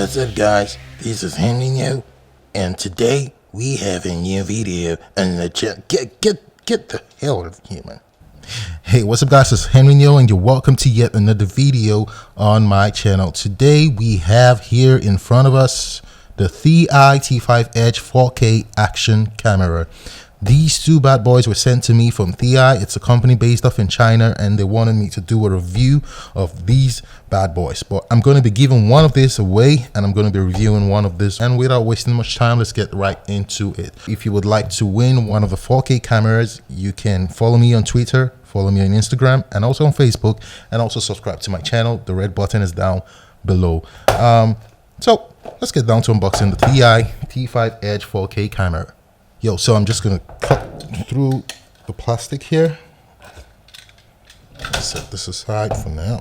What's up, guys? This is henreeneo, and today we have a new video on the channel. Get the hell out of here, man. Hey, what's up, guys? It's henreeneo, and you're welcome to yet another video on my channel. Today we have here in front of us the ThiEye T5 Edge 4K action camera. These two bad boys were sent to me from ThiEye. It's a company based off in China, and they wanted me to do a review of these bad boys. But I'm going to be giving one of this away, and I'm going to be reviewing one of this. And without wasting much time, let's get right into it. If you would like to win one of the 4K cameras, you can follow me on Twitter, follow me on Instagram, and also on Facebook, and also subscribe to my channel. The red button is down below. So let's get down to unboxing the ThiEye T5 Edge 4K camera. Yo, so I'm just gonna cut through the plastic here. Set this aside for now.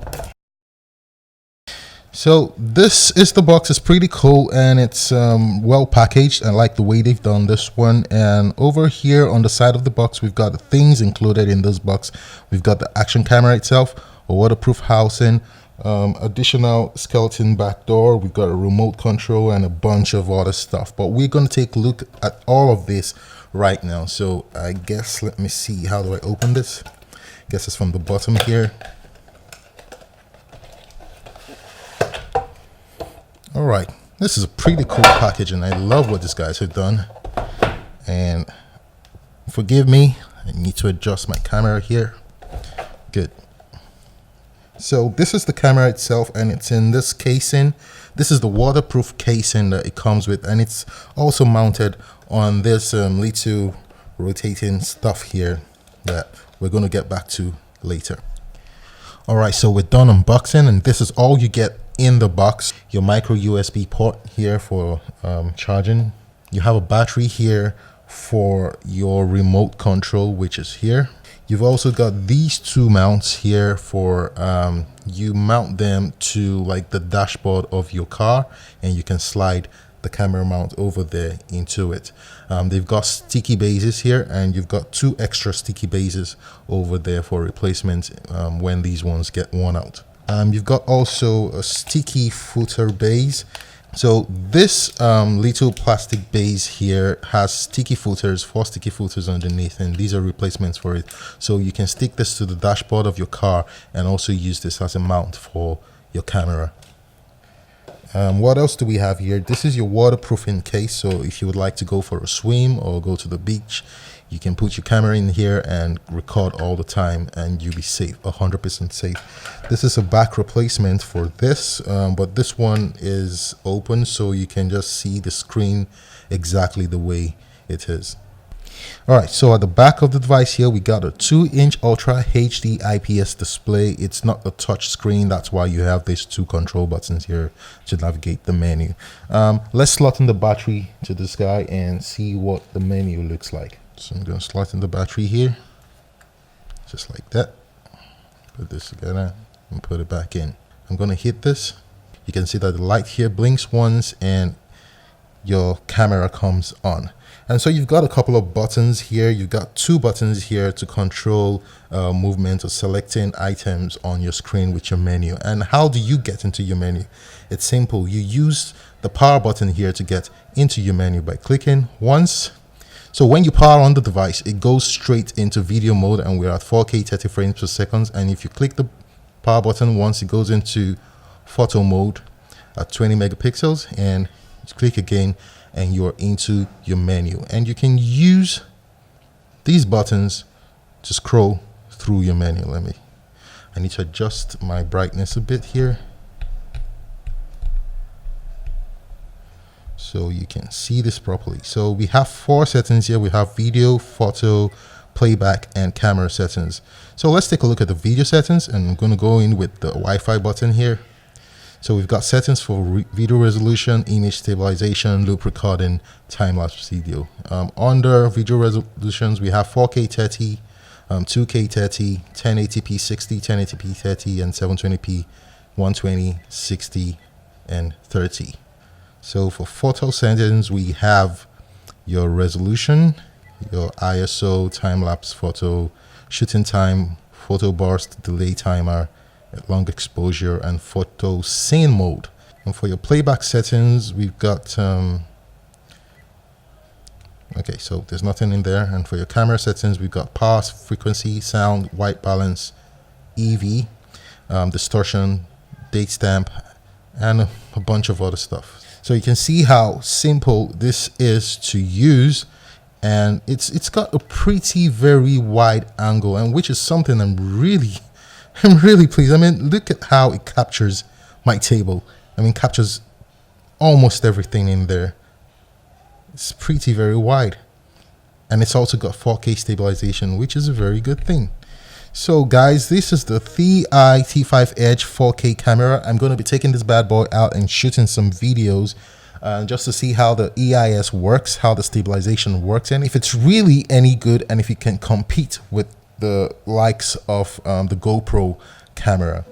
So this is the box. It's pretty cool, and it's well packaged. I like the way they've done this one. And over here on the side of the box, we've got the things included in this box. We've got the action camera itself, a waterproof housing, additional skeleton back door. We've got a remote control and a bunch of other stuff, but we're going to take a look at all of this right now. So I guess, let me see, how do I open this? I guess it's from the bottom here. All right, this is a pretty cool package, and I love what these guys have done. And forgive me, I need to adjust my camera here. Good. So this is the camera itself, and it's in this casing. This is the waterproof casing that it comes with, and it's also mounted on this little rotating stuff here that we're going to get back to later. All right, so we're done unboxing, and this is all you get in the box. Your micro USB port here for charging. You have a battery here for your remote control, which is here. You've also got these two mounts here for you mount them to like the dashboard of your car, and you can slide the camera mount over there into it. They've got sticky bases here, and you've got two extra sticky bases over there for replacement when these ones get worn out. You've got also a sticky footer base. So this little plastic base here has sticky footers, 4 sticky footers underneath, and these are replacements for it. So you can stick this to the dashboard of your car and also use this as a mount for your camera. What else do we have here? This is your waterproofing case. So if you would like to go for a swim or go to the beach, you can put your camera in here and record all the time, and you'll be safe, 100% safe. This is a back replacement for this, but this one is open, so you can just see the screen exactly the way it is. All right, so at the back of the device here, we got a 2-inch Ultra HD IPS display. It's not a touch screen. That's why you have these two control buttons here to navigate the menu. Let's slot in the battery to this guy and see what the menu looks like. So I'm going to slot in the battery here, just like that. Put this together and put it back in. I'm going to hit this. You can see that the light here blinks once and your camera comes on. And so you've got a couple of buttons here. You've got 2 buttons here to control movement or selecting items on your screen with your menu. And how do you get into your menu? It's simple. You use the power button here to get into your menu by clicking once. So when you power on the device, it goes straight into video mode, and we're at 4K 30 frames per second. And if you click the power button once, it goes into photo mode at 20 megapixels, and you click again and you're into your menu. And you can use these buttons to scroll through your menu. I need to adjust my brightness a bit here so you can see this properly. So we have 4 settings here. We have video, photo, playback, and camera settings. So let's take a look at the video settings, and I'm going to go in with the Wi-Fi button here. So we've got settings for video resolution, image stabilization, loop recording, time-lapse video. Under video resolutions, we have 4K 30, 2K 30, 1080p 60, 1080p 30, and 720p 120, 60, and 30. So for photo settings, we have your resolution, your ISO, time-lapse photo, shooting time, photo burst, delay timer, long exposure, and photo scene mode. And for your playback settings, we've got okay, so there's nothing in there. And for your camera settings, we've got power, frequency, sound, white balance, EV, distortion, date stamp, and a bunch of other stuff. So you can see how simple this is to use, and it's got a pretty very wide angle, and which is something I'm really pleased. I mean, look at how it captures my table. I mean, captures almost everything in there. It's pretty very wide, and it's also got 4K stabilization, which is a very good thing. So guys, this is the ThiEye T5 Edge 4K camera. I'm going to be taking this bad boy out and shooting some videos just to see how the EIS works, how the stabilization works, and if it's really any good, and if it can compete with the likes of the GoPro camera.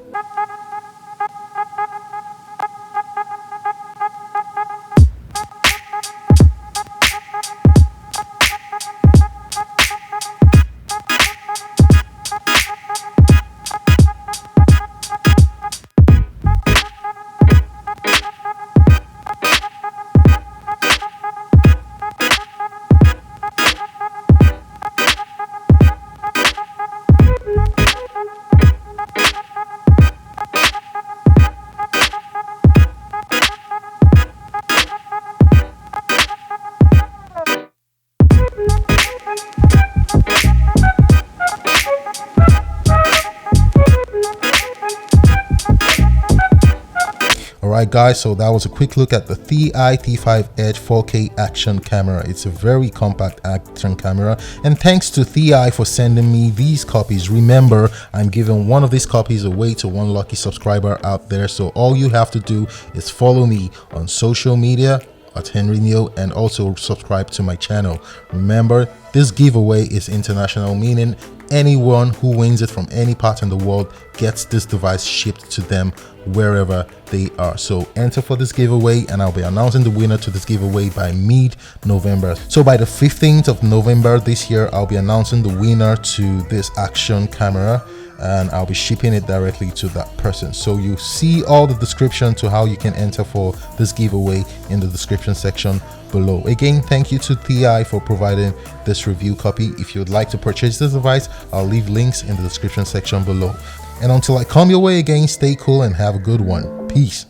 Alright guys, so that was a quick look at the ThiEye T5 Edge 4K action camera. It's a very compact action camera, and thanks to ThiEye for sending me these copies. Remember, I'm giving one of these copies away to one lucky subscriber out there, so all you have to do is follow me on social media at henreeneo and also subscribe to my channel. Remember, this giveaway is international, meaning anyone who wins it from any part in the world gets this device shipped to them wherever they are. So enter for this giveaway, and I'll be announcing the winner to this giveaway by mid-November. So by the 15th of November this year, I'll be announcing the winner to this action camera, and I'll be shipping it directly to that person. So you see all the description to how you can enter for this giveaway in the description section below. Again, thank you to ThiEye for providing this review copy. If you would like to purchase this device, I'll leave links in the description section below. And until I come your way again, stay cool and have a good one. Peace.